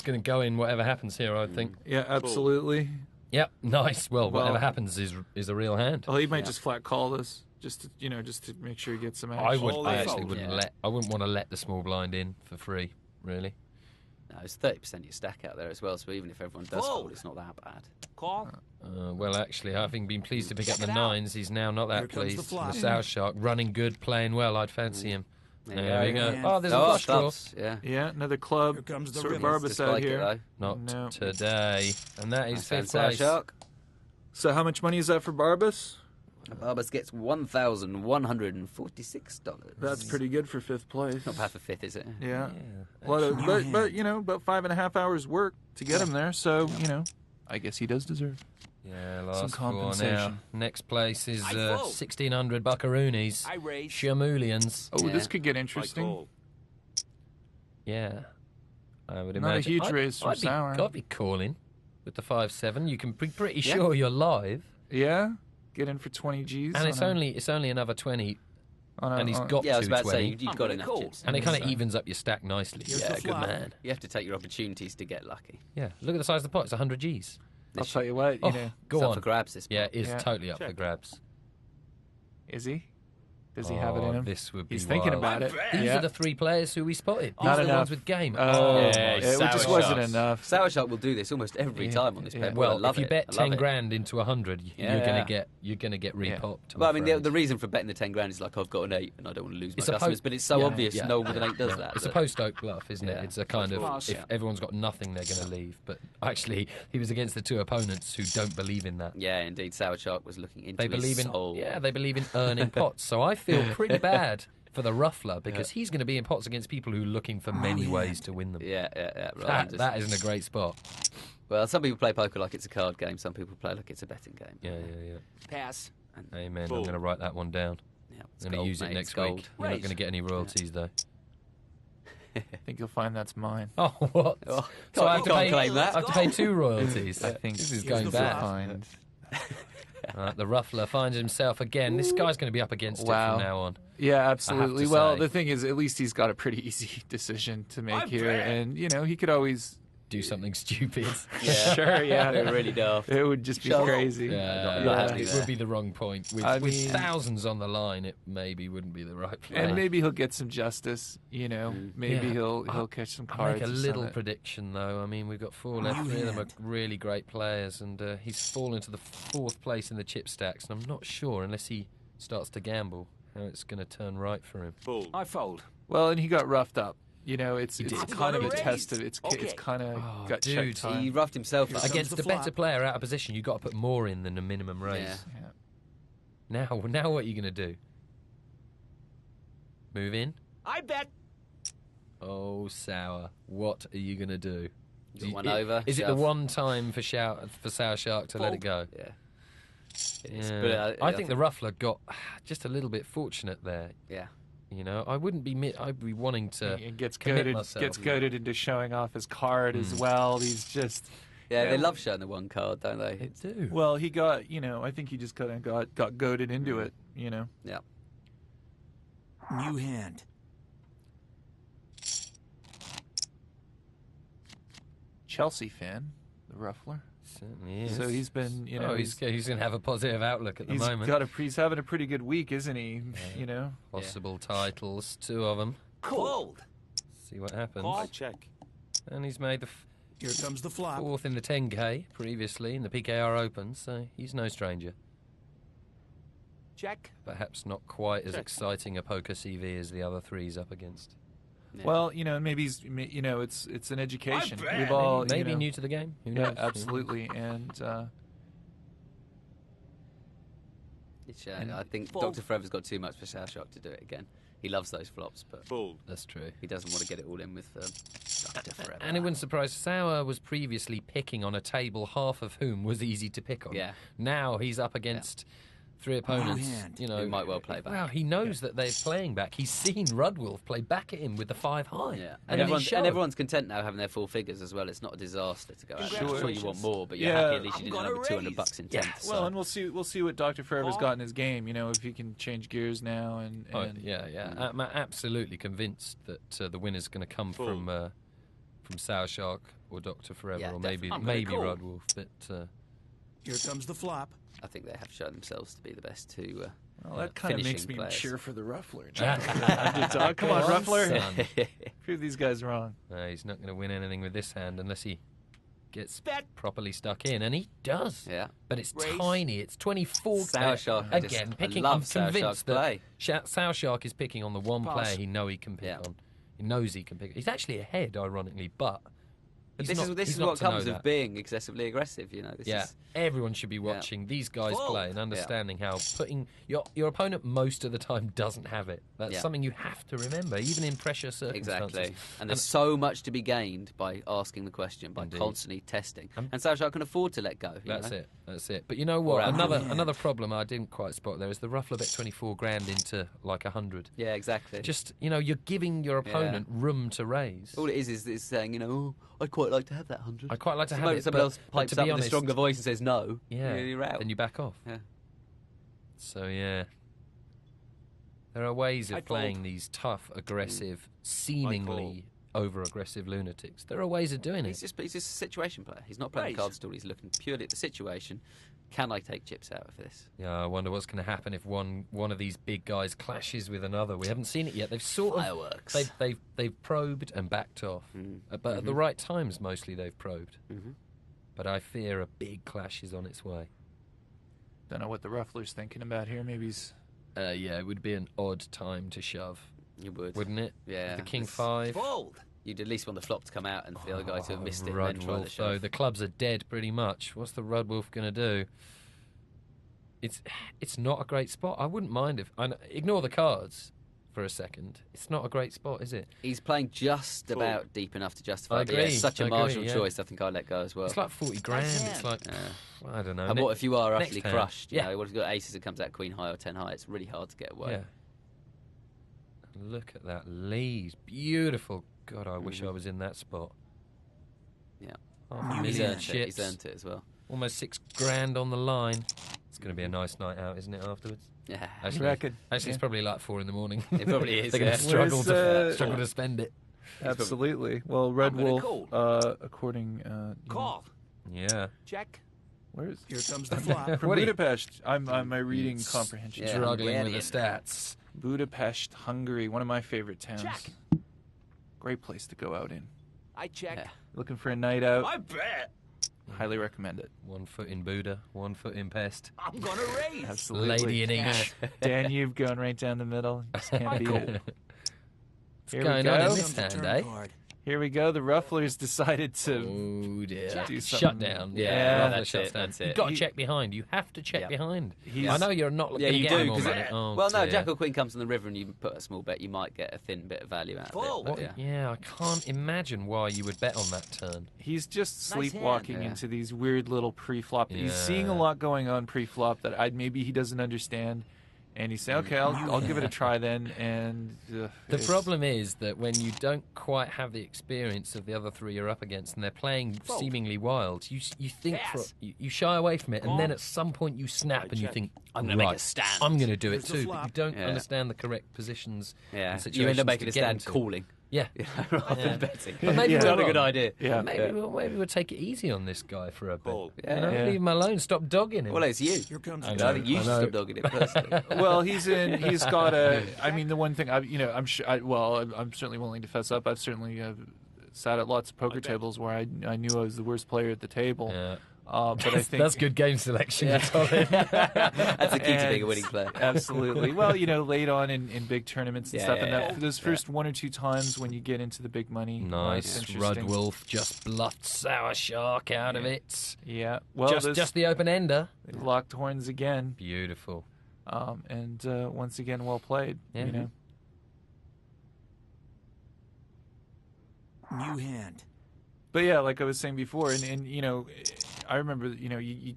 going to go in whatever happens here, I think. Yeah, absolutely. Yep, nice. Well, whatever happens is a real hand. Well, he might just flat call this, just to make sure he gets some action. I actually wouldn't I wouldn't want to let the small blind in for free, really. No, it's 30% your stack out there as well, so even if everyone does fold, it's not that bad. Call. Well, actually, having been pleased to pick up the 9s, he's now not that pleased. The Sour Shark, running good, playing well, I'd fancy him. There we go. Oh, there's a flush draw. Yeah, another club. Here comes the sort of ribbons. Barbas out here. Not today. And that is fifth Sour place. Shark. So how much money is that for Barbas? Barbas gets $1,146. That's pretty good for 5th place. Not bad for 5th, is it? Yeah. But you know, about 5.5 hours work to get him there. So you know, I guess he does deserve. Yeah, some last four compensation. now. Next place is 1,600 buckaroonies. Shamulians. Oh, this could get interesting. Yeah, I would Not imagine. a huge raise from Sour. I'd be calling with the 5-7. You can be pretty sure you're live. Yeah, get in for 20 G's. And it's only another 20. And he's got I was about to say, 220. you've got enough chips. And it kind of evens up your stack nicely. Yeah, good man. You have to take your opportunities to get lucky. Yeah, look at the size of the pot. It's 100 G's. I'll tell you what, you know. Go It's on. up for grabs, this Yeah, pot. it is totally up for grabs. Is he? Does he have it in him? This would be He's thinking wild. about it. These are the 3 players who we spotted. These Not are the enough. ones with game. It just wasn't enough. Sour Shark will do this almost every time on this bet. Well, I if you love bet it. I love 10 it. grand into 100, you're gonna get repopped. Well, I mean, the reason for betting the 10 grand is like I've got an 8 and I don't want to lose my customers, but it's so obvious no one with an 8 does that. It's a post-oak bluff, isn't it? It's a kind of, course. if everyone's got nothing, they're going to leave. But actually, he was against the 2 opponents who don't believe in that. Yeah, indeed. Sour Shark was looking into They believe his in, soul. they believe in earning pots. So I feel pretty bad for the ruffler because he's going to be in pots against people who are looking for many ways to win them. Yeah. Right. That isn't a great spot. Well, some people play poker like it's a card game. Some people play like it's a betting game. Yeah. Pass. Amen. I'm going to write that one down. Yeah, I'm going to use it next week. You're not going to get any royalties, though. I think you'll find that's mine. Oh, what? Oh, so I have to can't pay, claim that. I have to pay 2 royalties. I think this is going bad. The ruffler finds himself again. This guy's going to be up against it from now on. Yeah, absolutely. to Well, say. the thing is, at least he's got a pretty easy decision to make here, and you know he could always do something stupid. Yeah. Sure, yeah, They're really daft. it would just be crazy. It would be the wrong point. With I mean, thousands on the line, it maybe wouldn't be the right play. and maybe he'll get some justice. You know, maybe he'll catch some I'll cards. make a or little something. prediction, though. I mean, we've got 4 left. 3 of them are really great players, and he's fallen to the 4th place in the chip stacks, and I'm not sure, unless he starts to gamble, how it's going to turn right for him. I fold. Well, and he got roughed up. You know, it's did. kind of a test of it's kind of gut check time. He roughed himself up. Against the better player out of position, you've got to put more in than a minimum raise. Yeah. Now what are you going to do? Move in? I bet. Oh, Sour. What are you going to do? One over. Is it the one time for Sour Shark to let it go? Yeah. It Yeah. is. But, I think the ruffler got just a little bit fortunate there. Yeah. You know, I'd be wanting to It gets commit goaded, myself. gets goaded into showing off his card as well. He's just they love showing the one card, don't they? They do. well, he got I think he just kind of got goaded into it. You know. Yeah. New hand. Chelsea fan, the ruffler. Certainly is. So he's been, he's going to have a positive outlook at the he's moment. he's having a pretty good week, isn't he? You know. Possible titles, 2 of them. Cold. See what happens. Call. Check. And he's made the Here comes the flop. 4th in the 10K previously in the PKR Open, so he's no stranger. Check. Perhaps not quite as exciting a poker CV as the other 3s up against. Yeah. Well, maybe he's, it's an education. We've all Maybe new to the game. Who knows? Yeah, absolutely, and I think Dr. Forever's got too much for Sour Shark to do it again. He loves those flops, but That's true. he doesn't want to get it all in with Dr. Forever. And it wouldn't surprise. Sour was previously picking on a table, half of whom was easy to pick on. Yeah. Now he's up against 3 opponents. Who might well play back. Well, he knows that they're playing back. He's seen Rudwolf play back at him with the 5 high. Yeah, and everyone's content now having their 4 figures as well. It's not a disaster to go out. I'm sure you want more, but you're happy at least you didn't have $200 in 10th. Well, and we'll see what Dr. Forever's got in his game. If he can change gears now I'm absolutely convinced that the winner's going to come from Sour Shark or Dr. Forever, Yeah, or maybe definitely. Rud Wolf. But Here comes the flop. I think they have shown themselves to be the best two. Well, that kind of makes finishing me players. cheer for the Ruffler. Come on, Ruffler. son. Prove these guys wrong. He's not going to win anything with this hand unless he gets Bet. properly stuck in, and he does. Yeah. But it's Race. tiny. It's 24. Sour Shark again just- picking. I love I'm Sour convinced Shark's play. that Sour Shark is picking on the one Pass. player he know he can pick Yeah. on. He knows he can pick. He's actually ahead, ironically, but. But he's this not- is he's what not to know comes of that. being excessively aggressive. You know. This Yeah, is, everyone should be watching these guys Fold. play and understanding how putting your opponent most of the time doesn't have it. That's Yeah. something you have to remember, even in pressure circumstances. Exactly. And there's so much to be gained by asking the question, by Indeed. constantly testing. And Sour Shark can afford to let go. you That's know? it. That's it. But you know what? Or Another problem I didn't quite spot there is the Ruffler bet 24 grand into like 100. Yeah, exactly. Just you're giving your opponent room to raise. All it is saying, oh, I'd quite like to have that 100. I'd quite like to The have moment it. someone but- else but pipes to up be with a honest, stronger voice and says no, yeah, you're out. then you back off. Yeah. So yeah, there are ways of I'd playing fold. these tough, aggressive, seemingly over-aggressive lunatics. There are ways of doing He's it. just a situation player. He's not playing Right. the cards at all. He's looking purely at the situation. Can I take chips out of this? Yeah, I wonder what's going to happen if one of these big guys clashes with another. We haven't seen it yet. They've sort of Fireworks. they've probed and backed off, but at the right times mostly they've probed. But I fear a big clash is on its way. Don't know what the Ruffler's thinking about here. Maybe he's... Yeah, it would be an odd time to shove, You would. wouldn't it? Yeah. The King It's- 5. Fold. You'd at least want the flop to come out and for the other guy to have missed it and Rud then try the Wolf, though. shove. The clubs are dead pretty much. What's the Rud Wolf going to do? It's not a great spot. I wouldn't mind if... ignore the cards for a second. It's not a great spot, is it? He's playing just Fold. about deep enough to justify I it. But yeah, agree, it's such a I agree, marginal yeah. choice. I think I'd let go as well. It's like 40 grand. hand. It's like... I don't know. And what if you are next utterly hand. crushed? You Yeah. know, what if you've got aces that comes out queen high or 10 high? It's really hard to get away. Yeah. Look at that lead. Beautiful. God, I wish I was in that spot. Yeah. Half a He's He's million earned it. chips. He's earned it as well. Almost 6 grand on the line. It's going to be a nice night out, isn't it, afterwards? Yeah. Actually, reckon? Actually, it's Yeah. probably like 4 in the morning. It probably is, They're going yeah. to struggle Where's, struggle to spend it. Absolutely. Well, Red I'm gonna Wolf, call. according... Call. Yeah. Check. Where's... Here comes the flop. From What do you- Budapest. I'm my reading comprehension. Yeah. Struggling with the Hungarian. stats. Budapest, Hungary, one of my favorite towns. Check. Great place to go out in. I check. Yeah. Looking for a night out, I bet. highly recommend it. 1 foot in Buda, 1 foot in Pest. I'm gonna raise. Absolutely. Lady in each. Danube going right down the middle. Just can't beat it. What's Here we going go. on in Comes this the hand, turn eh? card. Here we go. The Rufflers decided to Oh dear. do Shut something. down. Yeah, Ruffler that's shuts it, down. that's it. You've got to He- check behind. You have to check Yeah. behind. He's- I know you're not Yeah, going to you get do. more 'cause money. it- Oh, well, no, dear. Jack or Queen comes on the river and you put a small bet, you might get a thin bit of value out of it. Fold. But What? yeah. Yeah, I can't imagine why you would bet on that turn. He's just Nice sleepwalking hand. Yeah. into these weird little pre-flop. He's seeing a Yeah. lot going on pre-flop that maybe he doesn't understand, and he's saying, "Okay, I'll give it a try then." And The it's- problem is that when you don't quite have the experience of the other 3 you're up against, and they're playing Fold. seemingly wild, you think Pass. you shy away from it, and Call. then at some point you snap I and you check. think, I'm gonna make a right, stand." I'm going to do it Here's the too, but flop. you don't Yeah. understand the correct positions. Yeah. And You end situations up making to a get stand into. calling. Yeah. Rather Yeah. than betting. But maybe Yeah. we're Not a good wrong. idea. Yeah. Maybe we'll take it easy on this guy for a bit. Fold. You know, Yeah. leave him alone. Stop dogging him. Well, it's you. Here comes I the know. I think you I should know. stop dogging it personally. Well, he's got a. I mean, the one thing I'm sure. I'm certainly willing to fess up. I've certainly sat at lots of poker bet. tables where I knew I was the worst player at the table. Yeah. But I think That's good game selection, Colin. That's the key to being a And- winning player. Absolutely. Well, late on in big tournaments and Yeah, stuff, yeah, and yeah. those first 1 or 2 times when you get into the big money. it's Nice. interesting. Rud Wolf just bluffed Sour Shark out of it. Yeah. Well, Just the open ender. they've locked horns again, Beautiful. and once again, well played. Yeah. You know. new hand. But yeah, like I was saying before, and I remember, you get